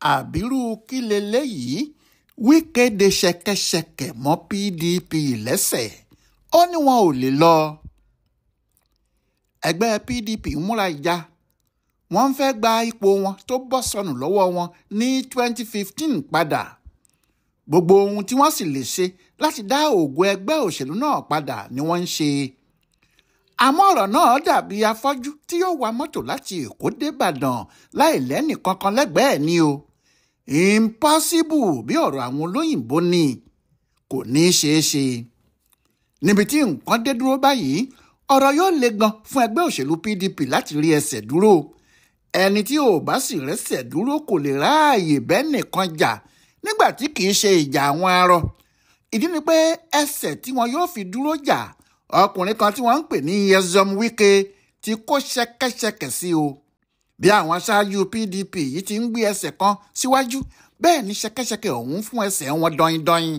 àbírú kí leléyìí Wike de ṣẹ̀kẹ̀ṣẹ̀kẹ̀ mọ́ PDP lẹ́sẹ̀ ó ní wọn ò lè lọ. ẹgbẹ́ PDP ń múra ìjà wọ́n ń fẹ́ gba ipò wọn tó bọ́ sọnù lọ́wọ́ wọn ní 2015 padà. gbogbo ohun tí wọ́n sì lè ṣe láti dá ògo ẹgbẹ́ òṣèlú náà padà ni wọ́n ń ṣe. àmọ́ ọ̀rọ̀ náà dàbí afọ́jú tí yóò wa mọ́tò láti Èkó débàdàn láì lẹ́nì kankan lẹ́gbẹ̀ẹ́ ni o. Impossible bí ọ̀rọ̀ àwọn olóyìnbó ni kò ní í ṣeé ṣe. níbi tí nǹkan dé dúró báyìí ọ̀rọ̀ yóò le gan fún ẹgbẹ́ òṣèlú PDP láti rí ẹsẹ̀ dúró. ẹni tí ò bá sì rẹ́sẹ̀ dúró kò lè ráàyè bẹ́ẹ̀ nìkan jà nígbà tí kì í ṣe ìjà àwọn arọ. ìdí ni pé ẹsẹ̀ tí wọn yóò fi dúró jà ọkùnrin kan tí wọ́n ń pè ní Wike ti kó ṣẹ̀kẹ̀ṣẹ̀kẹ̀ sí o. bí àwọn aṣáájú PDP yìí ti ń gbé ẹsẹ̀ kan síwájú bẹ́ẹ̀ ni ṣẹ̀kẹ̀ṣẹ̀kẹ̀ ọ̀hún fún ẹsẹ̀ wọn dọ̀yìndọ̀yìn.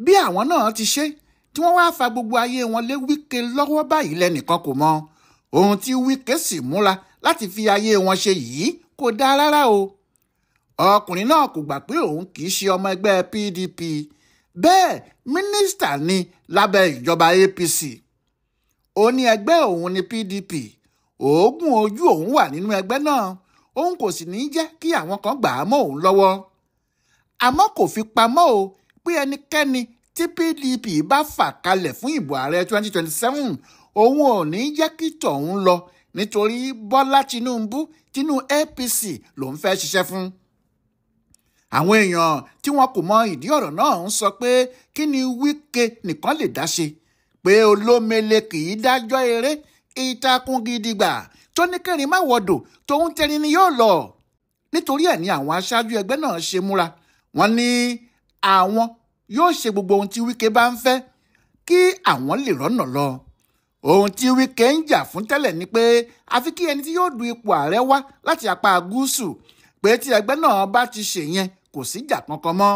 bí àwọn náà ti ṣe tí wọ́n wáá fa gbogbo ayé wọn lé Wike lọ́wọ́ báyìí lẹ́nìkan kò mọ. ohun tí Wike sì múra láti fi ayé wọn ṣe yìí kò dáa rárá o. ọkùnrin náà kò gbà pé òun kì í ṣe ọmọ ẹgbẹ́ PDP bẹ́ẹ̀ mínísítà ni lábẹ́ ìjọba APC. ó ní ẹgbẹ́ òun ní PDP oògùn ojú òun wà nínú ẹgbẹ́ náà òun kò sì ní jẹ́ kí àwọn kan gbà á mọ́ òun lọ́wọ́. àmọ́ kò fi pamọ́ o pé ẹnikẹ́ni tí PDP bá fà kalẹ̀ fún ìbò ààrẹ 2027 òun ò ní jẹ́ kí tọ̀hún lọ nítorí Bọ́lá tinú APC lòun fẹ́ ṣiṣẹ́ fún. àwọn èèyàn tí wọn kò mọ ìdí ọ̀rọ̀ náà ń sọ pé kí ni Wike nìkan lè dá ṣe pé olómele kì í dájọ́ eré ìtakùn gidigba tó ní kẹrin má wọdò tóun tẹrin ni yóò lọ. nítorí ẹ̀ ni àwọn aṣáájú ẹgbẹ́ náà ṣe múra wọ́n ní àwọn yóò ṣe gbogbo ohun tí Wike bá ń fẹ́ kí àwọn lè rọ́nà lọ. ohun tí Wike ń jà fún tẹ́lẹ̀ ni pé àfi kí ẹni tí yóò du ipò ààrẹ wá láti apá gúúsù pé tí ẹgbẹ́ náà bá ti ṣe yẹn kò síjà kankan mọ́.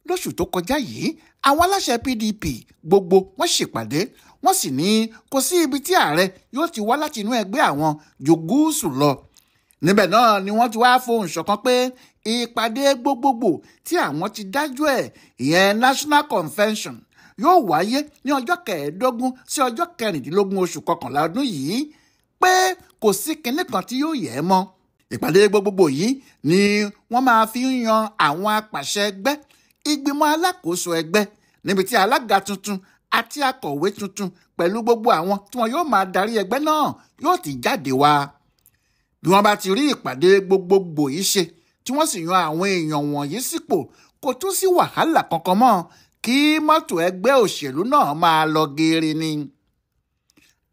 lóṣù tó kọjá yìí àwọn aláṣẹ PDP gbogbo wọ́n ṣèpàdé wọ́n sì ní kò sí ibi tí ààrẹ yóò ti wá láti inú ẹgbẹ́ àwọn ju gúúsù lọ. níbẹ̀ náà ni wọ́n ti wá fohùn ṣọ̀kan pé ìpàdé gbogbogbò tí àwọn ti dájú ẹ̀ ìyẹn National Convention yóò wáyé ní ọjọ́ 15 sí ọjọ́ 16 oṣù kọkànlá ọdún yìí pé kò sí kinní kan tí yóò yẹ̀ ẹ́ mọ́. ìpàdé gbogbogbò yìí ni wọ́n máa fi ń yan àwọn apàṣẹ ẹgbẹ́ ìgbìmọ̀ alákòóso ẹgbẹ́ níbi tí alága tuntun àti akọ̀wé tuntun pẹ̀lú gbogbo àwọn tí wọn yóò máa darí ẹgbẹ́ náà yóò ti jáde wá. bí wọ́n bá ti rí ìpàdé gbogbogbò yìí ṣe tí wọ́n sì yan àwọn èèyàn wọ̀nyí sípò kò tún sí wàhálà kankan mọ́ kí mọ́tò ẹgbẹ́ òṣèlú náà máa lọ geere ni.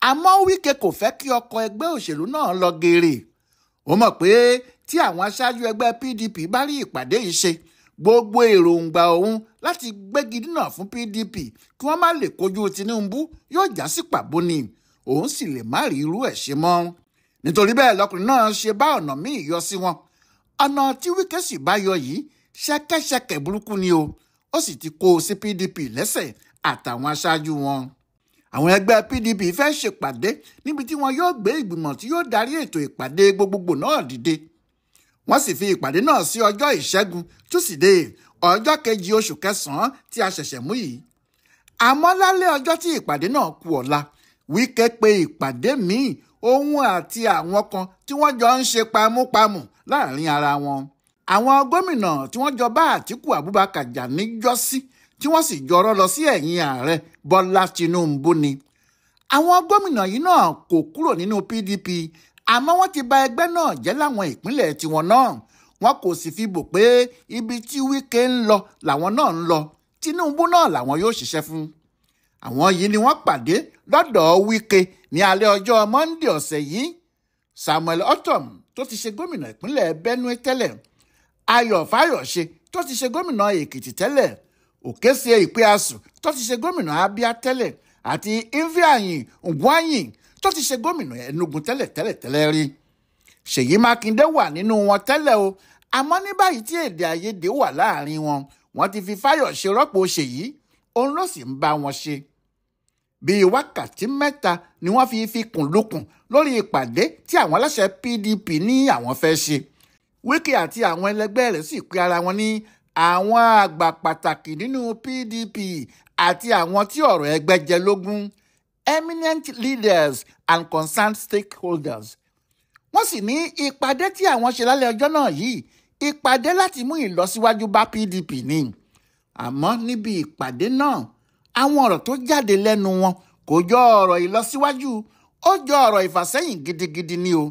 àmọ́ Wike kò fẹ́ kí ọkọ̀ ẹgbẹ́ òṣèlú náà lọ geere. ó mọ̀ pé tí àwọn aṣáájú ẹgbẹ́ PDP bá rí ìpàdé yìí ṣe gbogbo èròǹgbà òun láti gbégi dínà fún PDP kí wọ́n má lè kojú Tinubu yóò já sí pàbó ni òun sì lè má rí irú ẹ̀ ṣe mọ́. nítorí bẹ́ẹ̀ lọkùnrin náà ṣe bá ọ̀nà míì yọ sí wọn. ọ̀nà tí Wike sì bá yọ yìí ṣẹ̀kẹ̀ṣẹ̀kẹ̀ burúkú ni o ó sì ti kó o sí PDP lẹ́sẹ̀ àtàwọn aṣáájú wọn. àwọn ẹgbẹ́ PDP fẹ́ ṣèpàdé níbi tí wọn yóò gbé ìgbìmọ̀ tí yóò darí ètò ìpàdé gbogbogbò náà dìde. wọ́n sì fi ìpàdé náà sí ọjọ́ ìṣẹ́gun túsídéè ọjọ́ 2 oṣù kẹsàn-án tí a ṣẹ̀ṣẹ̀ mú yìí. àmọ́ lálẹ́ ọjọ́ tí ìpàdé náà kù ọ̀la Wike pe ìpàdé míì òun àti àwọn kan tí wọ́n jọ ń ṣe pamúpamù láàrin ara wọn. àwọn gómìnà tí wọ́n jọ bá Àtíkù Abubakar jà níjọ́sí tí wọ́n sì jọrọ́ lọ sí ẹ̀yìn ààrẹ Bọ́lá Tinubu ni. àwọn gómìnà yìí náà kò kúrò nínú PDP àmọ́ wọ́n ti bà ẹgbẹ́ náà jẹ́ láwọn ìpínlẹ̀ tiwọn náà. wọn kò sì fi bò pé ibi tí Wike ń lọ làwọn náà ń lọ Tinubu náà làwọn yóò ṣiṣẹ́ fún. àwọn yìí ni wọ́n pàdé lọ́dọ̀ Wike ní alẹ́ ọjọ́ Monday ọ̀sẹ̀ yìí. Samuel Ortom tó ti ṣe gómìnà ìpínlẹ̀ Benue tẹ́lẹ̀, Ayọ̀ Fáyọ̀ṣe tó ti ṣe gómìnà Èkìtì tẹ́lẹ̀, Òkèsè Ìpíasù tó ti ṣe gómìnà Abia tẹ́lẹ̀ àti Ifeanyi Ugwuanyi tó ti ṣe gómìnà Enugu tẹ́lẹ̀ rí. Ṣèyí Mákindé wà nínú wọn tẹ́lẹ̀ o àmọ́ ní báyìí tí èdè àìyedè wà láàrin wọn wọ́n ti fi Fáyọ̀ṣe rọ́pò Ṣèyí òun ló sì ń bá wọn ṣe. bíi wákàtí 3 ni wọ́n fi kùn lukùn lórí ìpàdé tí àwọn aláṣẹ PDP ní àwọn fẹ́ ṣe. Wike àti àwọn ẹlẹgbẹ́ rẹ̀ sì pe ara wọn ní àwọn àgbà pàtàkì nínú PDP àti àwọn tí ọ̀rọ̀ ẹgbẹ́ jẹ lógún, eminent leaders and concerned stakeholders. Wọ́n sì ní ìpàdé tí àwọn ṣe lálẹ́ ọjọ́ náà yìí ìpàdé láti mú ìlọsíwájú bá PDP ni. Àmọ́ níbi ìpàdé náà àwọn ọ̀rọ̀ tó jáde lẹ́nu wọn kò jọ ọ̀rọ̀ ìlọsíwájú, ó jọ ọ̀rọ̀ ìfàsẹ́yìn gidigidi ni o.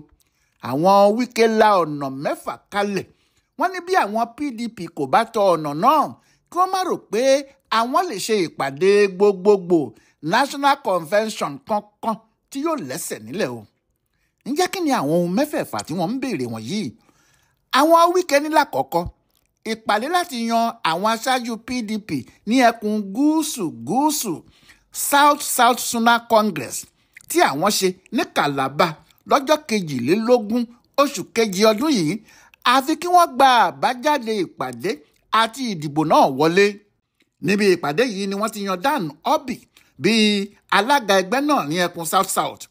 Àwọn Wike la ọ̀nà 6 kalẹ̀. Wọ́n ní bí àwọn PDP kò bá tọ ọ̀nà náà kí wọ́n má rò pé àwọn lè ṣe ìpàdé gbogbogbò national convention kankan tí yóò lẹ́sẹ̀ nílẹ̀ o. Ǹjẹ́ kí ni àwọn ohun 6 tí wọ́n ń béèrè wọ̀nyí? Àwọn Wike ní lákọ̀ọ́kọ́ ìpàdé láti yan àwọn aṣáájú PDP ní ẹkùn gúúsù South Suna Congress tí àwọn ṣe ní Calabar lọ́jọ́ 22 oṣù kejì ọdún yìí, àfi kí wọ́n gba àbájáde ìpàdé àti ìdìbò náà wọlé. Níbi ìpàdé yìí ni wọ́n ti yan Dan Obi bíi alága ẹgbẹ́ náà ní ẹkùn South.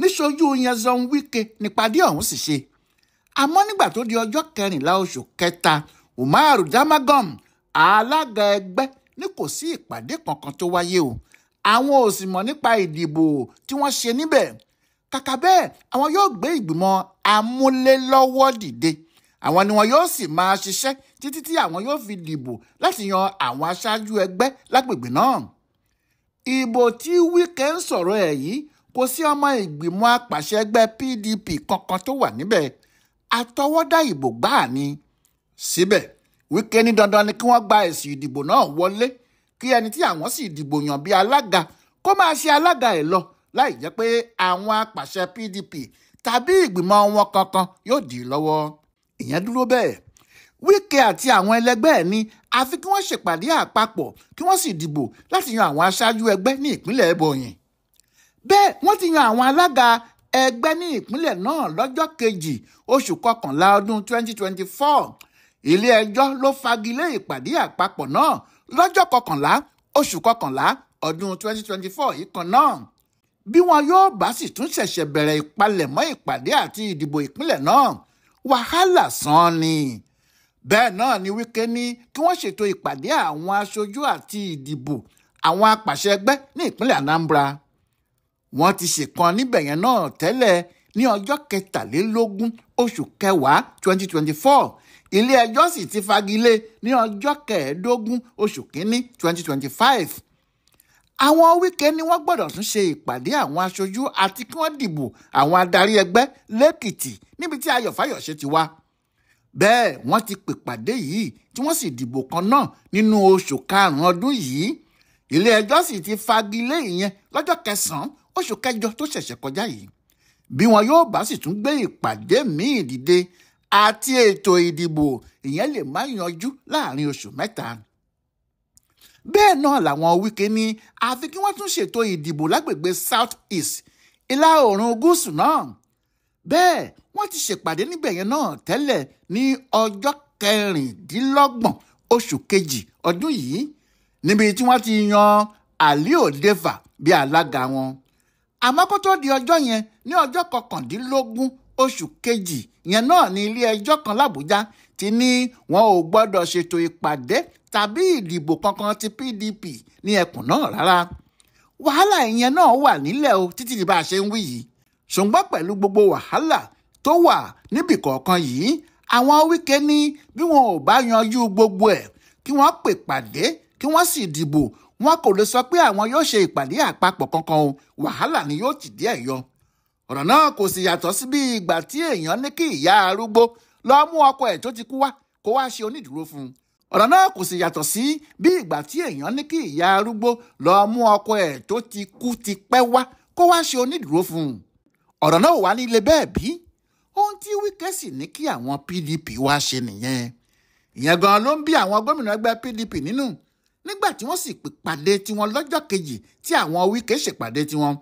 Níṣojú Nyesom Wike nípàdé ọ̀hún sì ṣe. Àmọ́ nígbà tó di ọjọ́ 14 oṣù kẹta, Umaru Damagum, alága ẹgbẹ́, ní kò sí ìpàdé kankan tó wáyé o. Àwọn ò sì mọ̀ nípa ìdìbò tí wọ́n ṣe níbẹ̀. Kàkà bẹ́ẹ̀, àwọn yóò gbé ìgbìmọ̀ amúlélọ́wọ́ dìde. Àwọn ni wọn yóò sì máa ṣiṣẹ́ títí tí àwọn yóò fi dìbò láti yan àwọn aṣáájú ẹgbẹ́ lágbègbè náà. Ìbò tí Wike ń sọ̀rọ̀ ẹ̀ yìí kò sí ọmọ ìgbìmọ̀ apàṣẹ ẹgbẹ́ PDP kankan tó wà níbẹ̀. Àtọwọ́dá ìbò gbáà ni. Síbẹ̀, Wike ní dandan ni kí wọ́n gba èsì ìdìbò náà wọlé, kí ẹni tí àwọn sì dìbò yàn bí alága kó máa ṣe alága ẹ̀ lọ, láì jẹ́ pé àwọn apàṣẹ PDP tàbí ìgbìmọ̀ wọn kankan yóò dì í lọ́wọ́. Ìyẹn dúró bẹ́ẹ̀. Wike àti àwọn ẹlẹgbẹ́ ẹ̀ ní àfi kí wọ́n ṣèpàdé àpapọ̀ kí wọ́n sì dìbò láti yan àwọn aṣáájú ẹgbẹ́ ní ìpínlẹ̀ Ebonyi. Bẹ́ẹ̀ wọ́n ti yan àwọn alága ẹgbẹ́ ní ìpínlẹ̀ náà lọ́jọ́ 2 oṣù kọkànlá ọdún 2024. Ilé ẹjọ́ ló fagilé ìpàdé àpapọ̀ náà lọ́jọ́ 11 oṣù kọkànlá ọdún 2024 yìí kan náà. Bí wọn yóò bá sì tún ṣẹ̀ṣẹ̀ bẹ̀rẹ̀ ìpalẹ̀mọ́ ìpàdé àti ìdìbò ìpínlẹ̀ náà, wàhálà sàn ni. Bẹ́ẹ̀ náà ni Wike ní kí wọ́n ṣètò ìpàdé àwọn aṣojú àti ìdìbò àwọn apàṣẹ ẹgbẹ́ ní ìpínlẹ̀ Anambra. Wọ́n ti ṣèkan níbẹ̀ yẹn náà tẹ́lẹ̀ ní ọjọ́ 23 oṣù kẹwàá 2024. Ilé ẹjọ́ sì ti fagilé ní ọjọ́ 15 oṣù kínní 2025. Àwọn Wike ní wọ́n gbọ́dọ̀ tún ṣe ìpàdé àwọn aṣojú àti kí wọ́n dìbò àwọn adarí ẹgbẹ́ lẹ́kìtì níbi tí Ayọ̀ Fáyọ̀ṣe ti wá. Bẹ́ẹ̀ wọ́n ti pèpàdé yìí tí wọ́n sì dìbò kan náà nínú oṣù karùn-ún ọdún yìí. Ilé ẹjọ́ sì ti fagilé ìyẹn lọ́jọ́ 9 oṣù kẹjọ tó ṣẹ̀ṣẹ̀ kọjá yìí. Bí wọn yóò bá sì tún gbé ìpàdé míì dìde àti ètò ìdìbò, ìyẹn lè má yanjú láàrin oṣù 3. Bẹ́ẹ̀ náà làwọn Wike ní àfi kí wọ́n tún ṣètò ìdìbò lágbègbè South East, ìlà oòrùn gúúsù náà. Bẹ́ẹ̀ wọ́n ti ṣèpàdé níbẹ̀ yẹn náà tẹ́lẹ̀ ní ọjọ́ 26 oṣù kejì ọdún yìí, níbi tí wọ́n ti yan Aliu Deva bí alága wọn. Àmọ́ kó tó di ọjọ́ yẹn, ní ọjọ́ 19 oṣù kejì yẹn náà ní ilé ẹjọ́ kan l'Àbújá ti ní wọn ò gbọ́dọ̀ ṣètò ìpàdé tàbí ìdìbò kankan ti PDP ní ẹkùn náà rárá. Wàhálà ìyẹn náà wà nílẹ̀ o títí di bá a ṣe ń wí yìí. Ṣùgbọ́n pẹ̀lú gbogbo wàhálà tó wà níbì kọ̀ọ̀kan yìí, àwọn Wike ní bí wọn ò bá yanjú gbogbo ẹ̀, kí wọ́n pè pàdé kí wọ́n sì dìbò, wọn kò lè sọ pé àwọn yóò ṣe ìpàdé àpapọ̀ kankan o. Wàhálà ni yóò ti díẹ̀ yọ. Ọ̀rọ̀ náà kò sì yàtọ̀ sí bí ìgbà tí èèyàn ní kí ìyá arúgbó lọ mú ọkọ ẹ̀ tó ti kú wá kó wá ṣe onídùúró fún un. Ọ̀rọ̀ náà kò sì yàtọ̀ sí bí ìgbà tí èèyàn ní kí ìyá arúgbó lọ mú ọkọ ẹ̀ tó ti kú ti pẹ́ wá kó wá ṣe onídùúró fún un. Ọ̀rọ̀ náà wà nílé bẹ́ẹ̀ bí? Ohun tí Wike sì ní kí àwọn PDP wá ṣe nìyẹn. Ìyẹn gan ló ń bí àwọn gómìnà ẹgbẹ́ PDP nínú. Nígbà tí wọ́n sì pèpàdé tiwọn lọ́jọ́ kejì tí àwọn Wike ṣèpàdé tiwọn,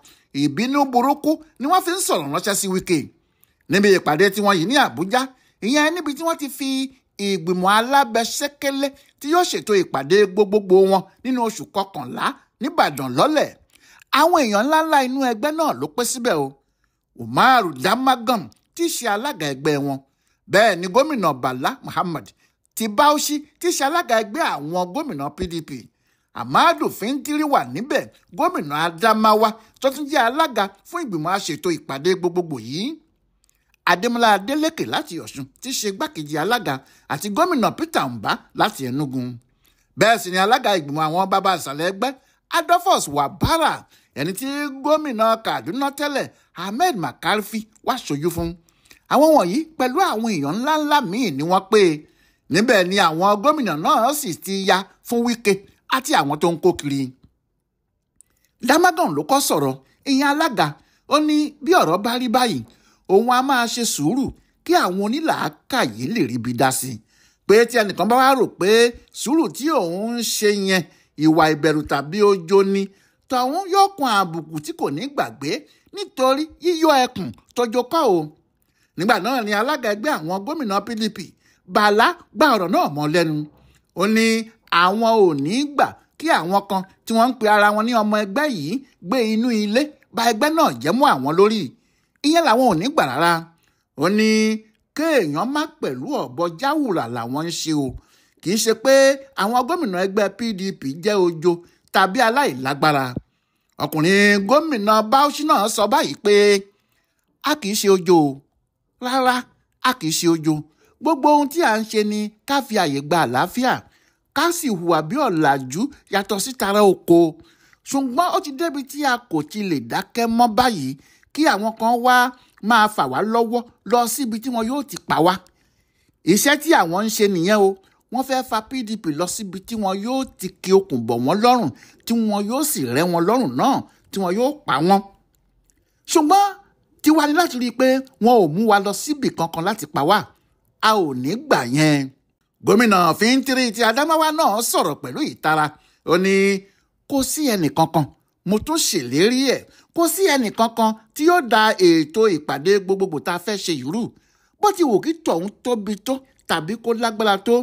ìbínú burúkú ni wọ́n fi ń sọ̀rọ̀ ránṣẹ́ sí Wike. Níbi ìpàdé tiwọn yìí ní Àbújá, ìyẹn níbi tí wọ́n ti fi ìgbìmọ̀ alábẹ́sẹ́kẹ́lẹ́ tí yóò ṣètò ìpàdé gbogbogbò wọn nínú oṣù kọkànlá níbàdàn lọ́lẹ̀. Àwọn èèyàn ńláńlá inú ẹgbẹ́ náà ló pé síbẹ̀ o. Umaru Damagum tí í ṣe alága ẹgbẹ́ wọn, bẹ́ẹ̀ ni gómìnà Bala Muhammad ti Bauchi tí ṣe alága ẹgbẹ́ àwọn gómìnà PDP, Amadu Fintiri wà níbẹ̀, gómìnà Adamawa tó tún jẹ́ alága fún ìgbìmọ̀ aṣètò ìpàdé gbogbogbò yìí, Adémọ́lá Adélékè láti Ọ̀ṣun tí ṣe gbákejì alága àti gómìnà Peter Mbah láti Enugu. Bẹ́ẹ̀ sì ni alága ìgbìmọ̀ àwọn bàbá ìsàlẹ̀ ẹgbẹ́ Adolphus Wabara, ẹni tí gómìnà Kaduna tẹ́lẹ̀ Ahmed Makarfi wá ṣojú fún. Àwọn wọ̀nyí pẹ̀lú àwọn èèyàn ńláńlá míì ni wọ́n pé níbẹ̀ ni àwọn gómìnà náà sì ti ya fún Wike àti àwọn tó ń kó kiri. Damagan ló kọ́ sọ̀rọ̀, ìyẹn alága, ó ní bí ọ̀rọ̀ bá rí báyìí òun á máa ṣe sùúrù kí àwọn onílàákàyè lè ríbi dá sí i, pé tí ẹnìkan bá wá rò pé sùúrù tí òun ń ṣe yẹn ìwà ìbẹ̀rù tàbí ojo ni, tọ̀hún yóò kan àbùkù tí kò ní gbàgbé nítorí yíyọ ẹkùn tọjọ kọ́ o. Nígbà náà ni alága ẹgbẹ́ àwọn gómìnà PDP Bala gba ọ̀rọ̀ náà mọ́ lẹ́nu. Ó ní àwọn ò ní gbà kí àwọn kan tí wọ́n ń pe ara wọn ní ọmọ ẹgbẹ́ yìí gbé inú ilé ba ẹgbẹ́ náà jẹ́ mọ́ àwọn lórí. Ìyẹn làwọn ò ní gbà rárá. Ó ní kéèyàn má pẹ̀lú ọ̀bọ jáwùrà làwọn ń ṣe o, kì í ṣe pé àwọn gómìnà ẹgbẹ́ PDP jẹ́ ojo tàbí aláìlágbára. Ọkùnrin gómìnà Bauchi náà sọ báyìí pé a kì í ṣe ojo o, rárá a kì í ṣe ojo. Gbogbo ohun tí à ń ṣe ni ká fi àyè gba àlàáfíà, ká sì hùwà bí ọ̀làjú yàtọ̀ sí tara oko. Ṣùgbọ́n ó ti débi tí a kò ti lè dákẹ́ mọ́ báyìí kí àwọn kan wá máa fà wá lọ́wọ́ lọ síbi tí wọn yóò ti pa wá. Iṣẹ́ tí àwọn ń ṣe nìyẹn o. Wọ́n fẹ́ fa PDP lọ síbi tí wọn yóò ti ki okùn bọ̀ wọ́n lọ́rùn, tí wọn yóò sì rẹ́ wọn lọ́rùn náà, tí wọn yóò pa wọ́n. Ṣùgbọ́n tiwa ni láti rí i pé wọn ò mú wa lọ síbì kankan láti pa wá. A ò ní gbà yẹn. Gómìnà Fintiri ti Adamawa náà sọ̀rọ̀ pẹ̀lú ìtara. Ó ní kò sí ẹnìkankan, mo tún ṣèlérí ẹ̀, kò sí ẹnìkankan tí yóò da ètò ìpàdé gbogbogbò tá a fẹ́ ṣe yìí rú, bó ti wù kí tọ̀hún tóbi tó tàbí kó lágbára tó.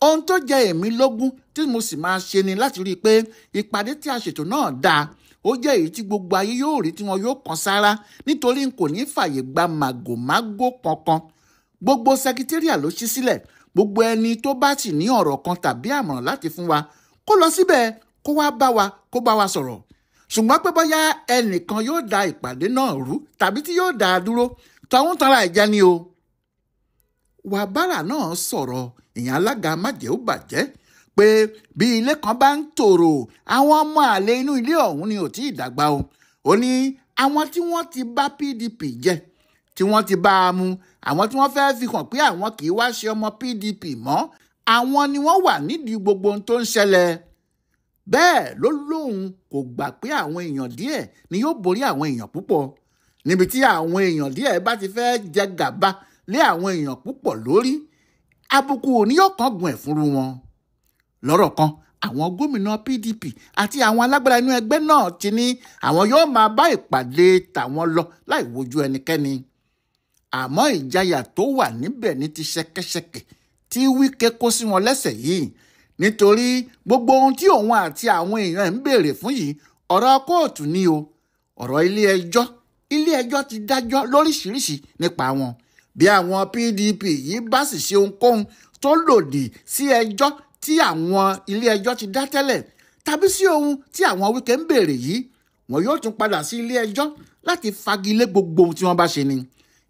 Ohun tó jẹ èmi lógún tí mo sì máa ṣe ni láti rí i pé ìpàdé tí a ṣètò náà dáa, ó jẹ́ èyí tí gbogbo ayé yóò rí tí wọn yóò kàn sára, nítorí n kò ní fàyè gba màgòmágó kankan. Gbogbo sẹkítẹ́ríà ló ṣí sílẹ̀, gbogbo ẹni tó bá sì ní ọ̀rọ̀ kan tàbí àmọ̀ràn láti fún wa kó lọ síbẹ̀ kó wá bá wa sọ̀rọ̀. Ṣùgbọ́n pé bóyá ẹnìkan yóò da ìpàdé náà rú tàbí tí yóò dá a dúró, tọ̀hún tanra ẹ̀ jẹ ni o. Wàbárà náà sọ̀rọ̀, ìyẹn alága májèúbàjẹ́, pé bí ilé kan bá ń tòrò, àwọn ọmọ àlè inú ilé ọ̀hún ni ò tí ì dàgbà o. Ó ní àwọn tí wọ́n ti bá PDP jẹ, tí wọ́n ti bá a mu, àwọn tí wọ́n fẹ́ fi hàn pé àwọn kì í wá ṣe ọmọ PDP mọ́, àwọn ni wọ́n wà nídìí gbogbo ohun tó ń ṣẹlẹ̀. Bẹ́ẹ̀ ló lóun kò gbà pé àwọn èèyàn díẹ̀ ni yóò borí àwọn èèyàn púpọ̀. Níbi tí àwọn èèyàn díẹ̀ bá ti fẹ́ jẹ gàba lé àwọn èèyàn púpọ̀ lórí, àbùkù ni yóò kángun ẹ̀ fúnru wọn. Lọ́rọ̀ kan, àwọn gómìnà PDP àti àwọn alágbára inú ẹgbẹ́ náà ti ní àwọn yóò máa bá ìpàdé tàwọn lọ láì wojú ẹnikẹ́ni. Àmọ́ ìjayà tó wà níbẹ̀ ní ti ṣẹ̀kẹ̀ṣẹ̀kẹ̀ tí Wike kó sí wọn lẹ́sẹ̀ yìí, nítorí gbogbo ohun tí òun àti àwọn èèyàn ń béèrè fún yìí ọ̀rọ̀ kóòtù ni o, ọ̀rọ̀ ilé ẹjọ́ ti dájọ́ lóríṣiríṣi nípa wọn. Bí àwọn PDP yìí bá sì ṣe ohunkóhun tó lòdì sí ẹjọ́ tí àwọn ilé ẹjọ́ ti dá tẹ́lẹ̀ tàbí sí ohun tí àwọn Wike ń béèrè yìí, wọn yóò tún padà sí ilé ẹjọ́ láti fagilé gbogbo ohun tí wọ́n bá ṣe ni.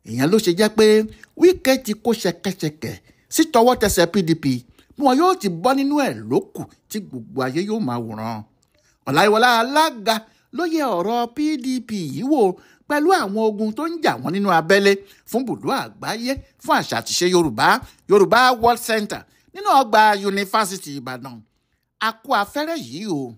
Ìyẹn ló ṣe jẹ́ pé Wike ti kó ṣẹ̀kẹ̀ṣẹ̀kẹ̀ sí tọwọ́ tẹsẹ̀ PDP bí wọn yóò ti bọ́ nínú ẹ̀ lókù tí gbogbo ayé yóò máa wòran. Ọláyíwọlá alága ló yẹ ọ̀rọ̀ PDP yìí wò pẹ̀lú àwọn ogun tó ń jà wọ́n nínú abẹ́lé fún bùdó àgbáyé fún àṣà àtiṣe Yorùbá World Center nínú ọgbà yunifásitì Ìbàdàn. A kó afẹ́rẹ́ yìí o.